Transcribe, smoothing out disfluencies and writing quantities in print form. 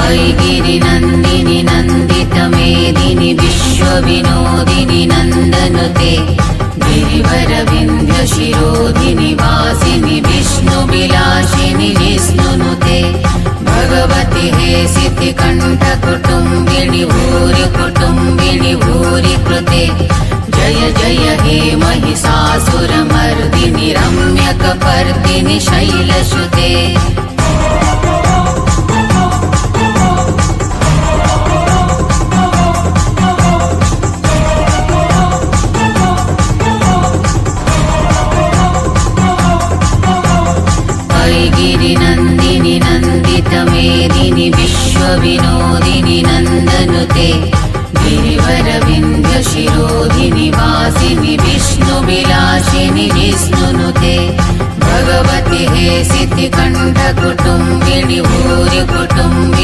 ऐगिरिनन्दिनि नन्दितमेदिनि विश्वविनोदिनि नन्दनुते गिरिवरविन्ध्यशिरोधिनि वासिनि विष्णुविलासिनि जिष्णुनुते भगवति हेसिति कण्ठकुटुम्बिनि भूरि कुटुम्बिनि भूरि कृते जय जय हे महिषासुरमर्दिनि रम्यकपर्दिनि शैलसुते ऐगिरिनन्दिनि नन्दितमेदिनि विश्वविनोदिनि नन्दनुते गिरिवरविन्ध्यशिरोधिनि वासिनि विष्णुविलासिनि जिष्णुनुते भगवति हेसिति कण्ठकुटुम्बिनि भूरि कुटुम्बिनि